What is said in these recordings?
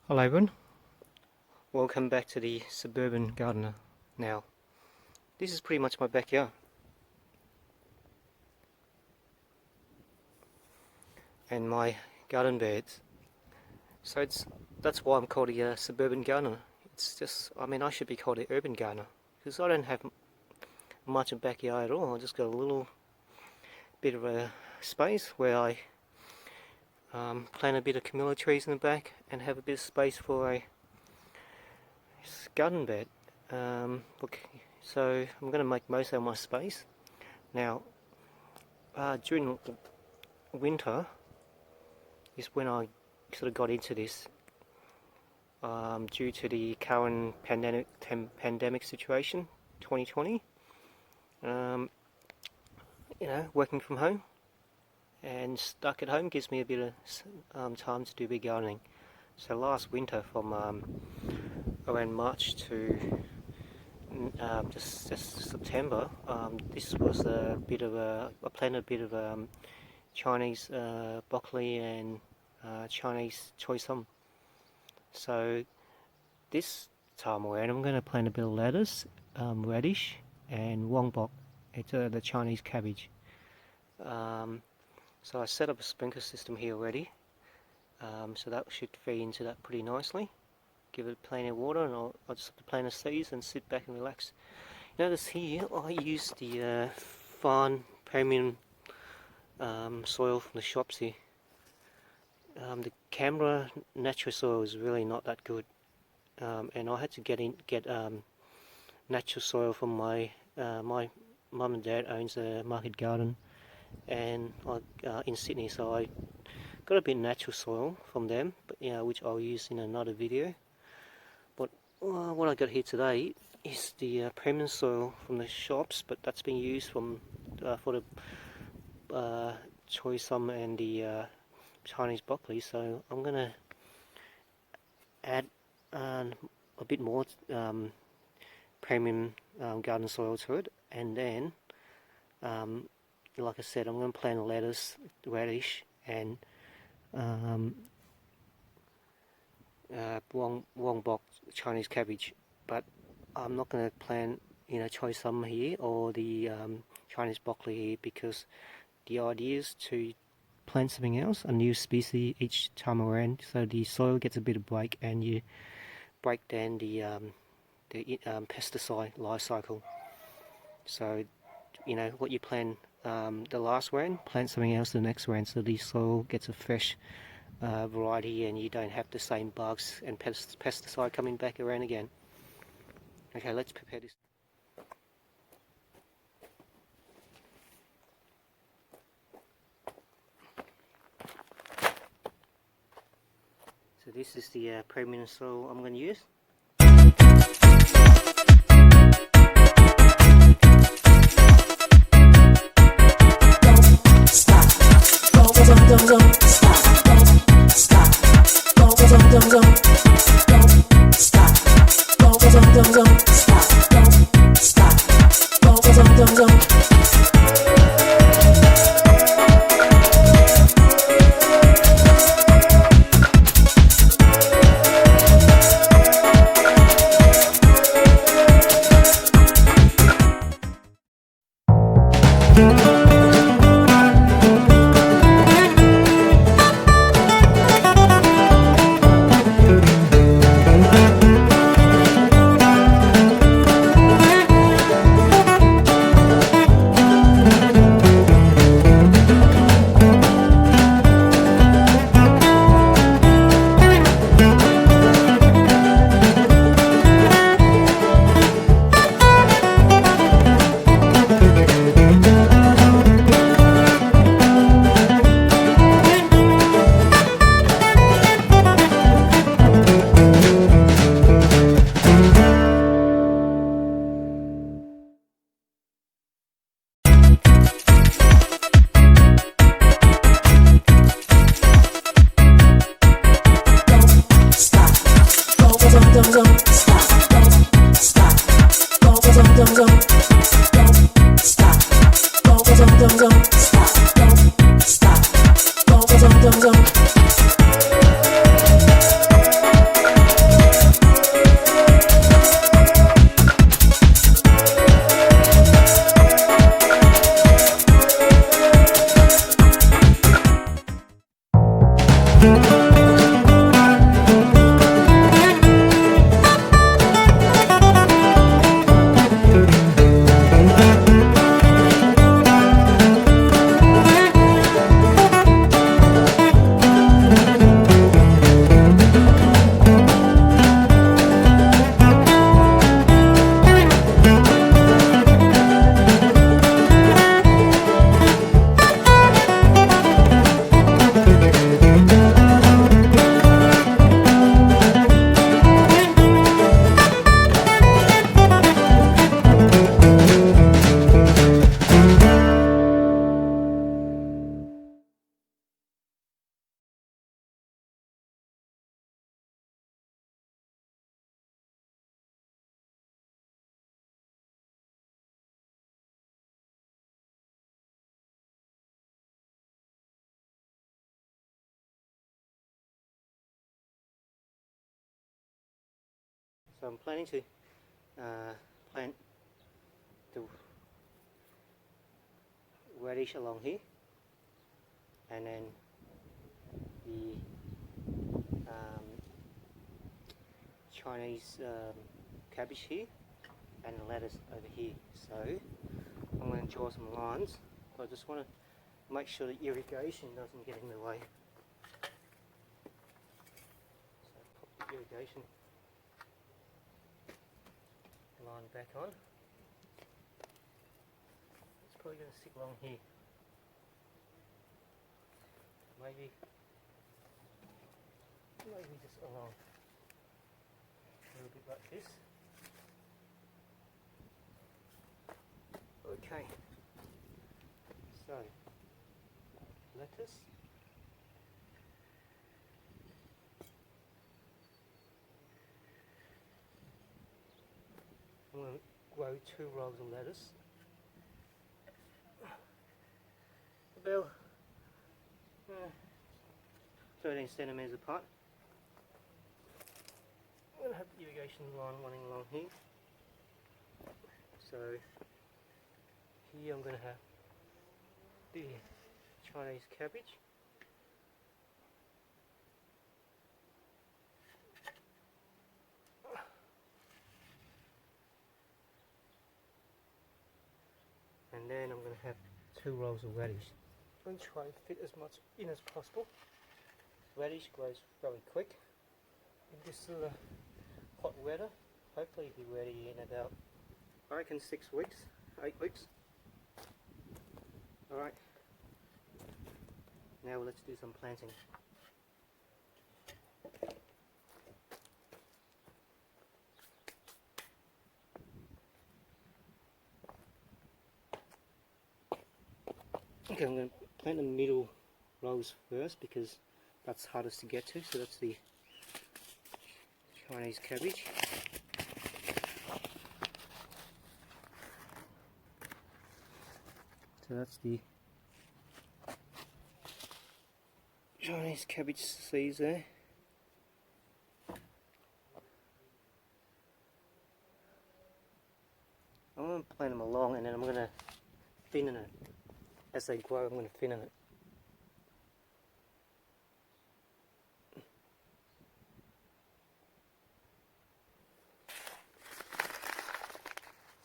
Hello everyone, welcome back to the Suburban Gardener. Now, this is pretty much my backyard. And my garden beds. So that's why I'm called a Suburban Gardener. It's just, I should be called an Urban Gardener, because I don't have much of a backyard at all. I just got a little bit of a space where I plant a bit of camellia trees in the back and have a bit of space for a garden bed. Look, so I'm going to make most of my space. Now, during winter is when I sort of got into this, due to the current pandemic situation, 2020. Working from home and stuck at home gives me a bit of time to do a bit of gardening. So last winter, from around March to just September, this was a bit of I planted a bit of Chinese broccoli and Chinese choy sum. So this time around I'm going to plant a bit of lettuce, radish and Wombok. It's the Chinese cabbage. So I set up a sprinkler system here already, so that should feed into that pretty nicely. Give it plenty of water, and I'll just have to plant the seeds and sit back and relax. Notice here I use the fine premium soil from the shops here. The Canberra natural soil is really not that good, and I had to get natural soil from my mum and dad owns a market garden, and in Sydney, so I got a bit of natural soil from them, but which I'll use in another video. But what I got here today is the premium soil from the shops, but that's been used for the choy sum and the Chinese broccoli. So I'm gonna add a bit more premium garden soil to it, and then like I said, I'm going to plant lettuce, radish and Wombok Chinese cabbage, but I'm not going to plant choy sum here or the Chinese broccoli here, because the idea is to plant something else, a new species each time around, so the soil gets a bit of break and you break down the pesticide life cycle. So what you plant the last round, plant something else the next round, so the soil gets a fresh variety and you don't have the same bugs and pesticide coming back around again. Okay, let's prepare this. So this is the premium soil I'm going to use. So I'm planning to plant the radish along here, and then the Chinese cabbage here, and the lettuce over here. So I'm going to draw some lines. I just want to make sure the irrigation doesn't get in the way. So pop the irrigation line back on. It's probably going to sit along here. Maybe just along a little bit like this. Okay, so lettuce, I'm going to grow 2 rows of lettuce, about 13 centimetres apart. I'm going to have the irrigation line running along here. So here I'm going to have the Chinese cabbage. And then I'm going to have 2 rows of radish. I'm going to try and fit as much in as possible. Radish grows very quick in this sort of hot weather. Hopefully it'll be ready in about, I reckon, 6 weeks, 8 weeks. Alright, now let's do some planting. Okay, I'm going to plant the middle rows first because that's hardest to get to. So that's the Chinese cabbage. So that's the Chinese cabbage seeds there. I'm going to plant them along, and then I'm going to thin it. As they grow, I'm going to thin it.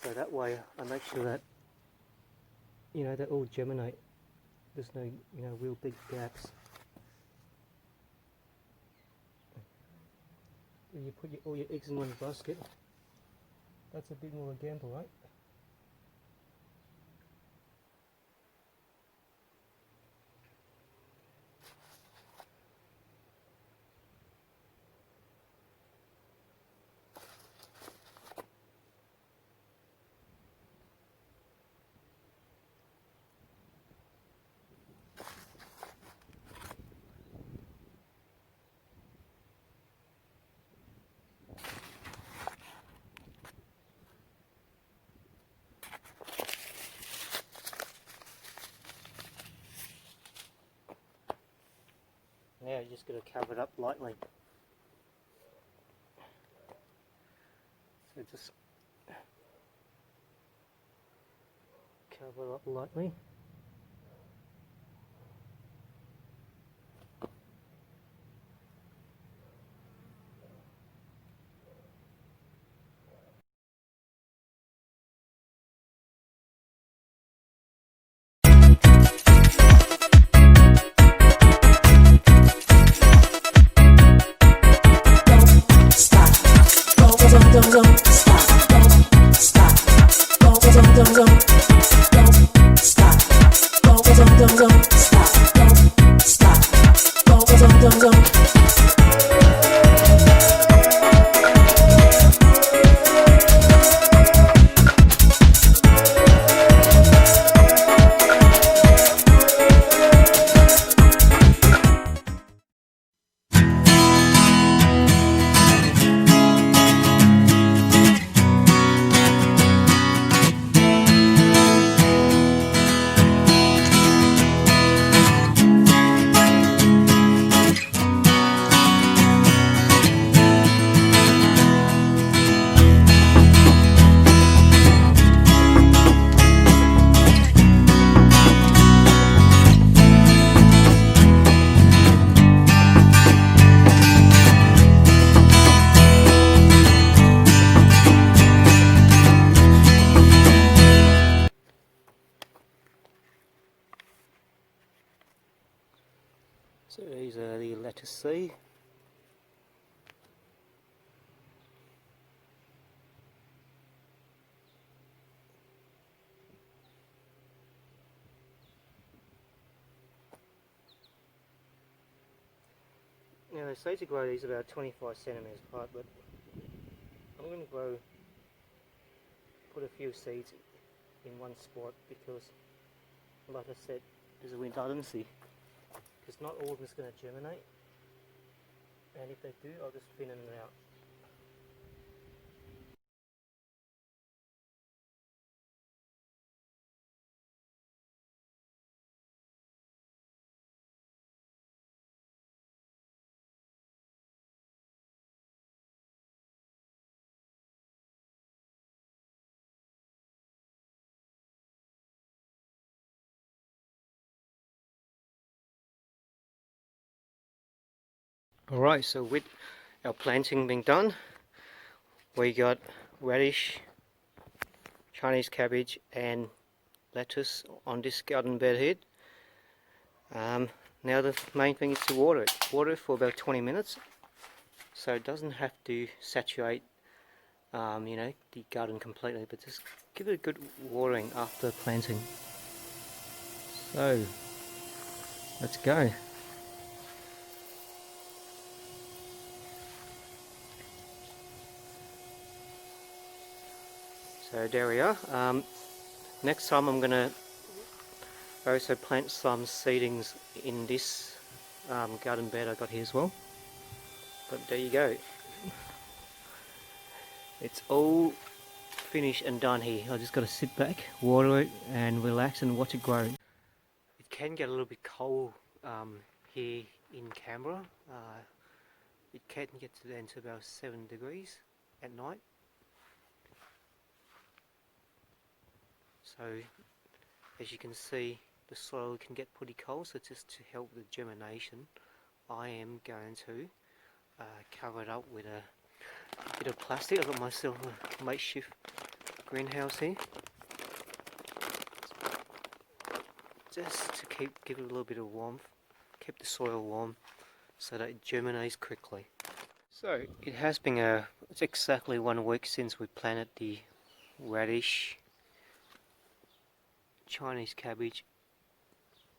So that way I make sure that, you know, they all germinate. There's no, you know, real big gaps. When you put all your eggs in one basket, that's a bit more of a gamble, right? Now you're just going to cover it up lightly. So just cover it up lightly. Don't stop, don't stop, don't stop. see. Now they say to grow these about 25 centimeters apart, but I'm going to put a few seeds in one spot because, like I said, there's a redundancy. Because not all of them is going to germinate, and if they do, I'll just thin them out. Alright, so with our planting being done, we got radish, Chinese cabbage and lettuce on this garden bed here. Now the main thing is to water it. Water it for about 20 minutes so it doesn't have to saturate the garden completely, but just give it a good watering after planting. So let's go. So there we are. Next time I'm going to also plant some seedlings in this garden bed I got here as well. But there you go. It's all finished and done here. I just got to sit back, water it and relax and watch it grow. It can get a little bit cold here in Canberra. It can get to about 7 degrees at night. So as you can see, the soil can get pretty cold, so just to help the germination I am going to cover it up with a bit of plastic. I've got myself a makeshift greenhouse here, just to give it a little bit of warmth, keep the soil warm so that it germinates quickly. So it has been it's exactly 1 week since we planted the radish, Chinese cabbage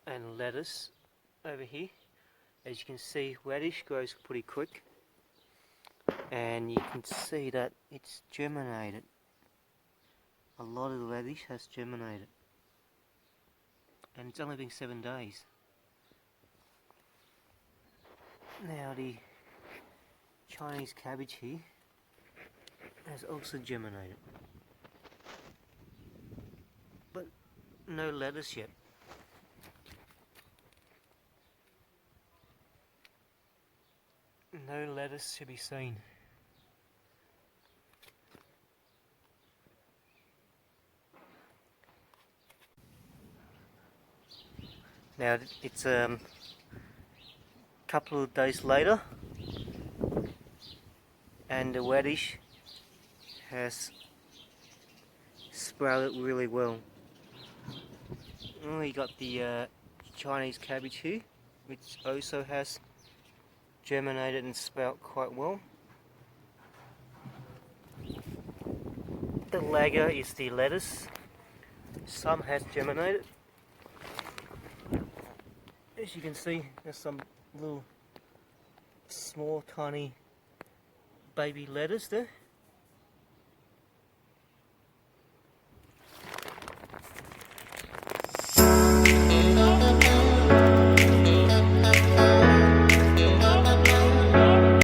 and lettuce over here. As you can see, radish grows pretty quick, and you can see that it's germinated. A lot of the radish has germinated, and it's only been 7 days. Now the Chinese cabbage here has also germinated, but no lettuce yet. No lettuce to be seen. Now it's couple of days later, and the radish has sprouted really well. We got the Chinese cabbage here, which also has germinated and sprouted quite well. The lagger is the lettuce. Some has germinated. As you can see, there's some little small tiny baby lettuce there.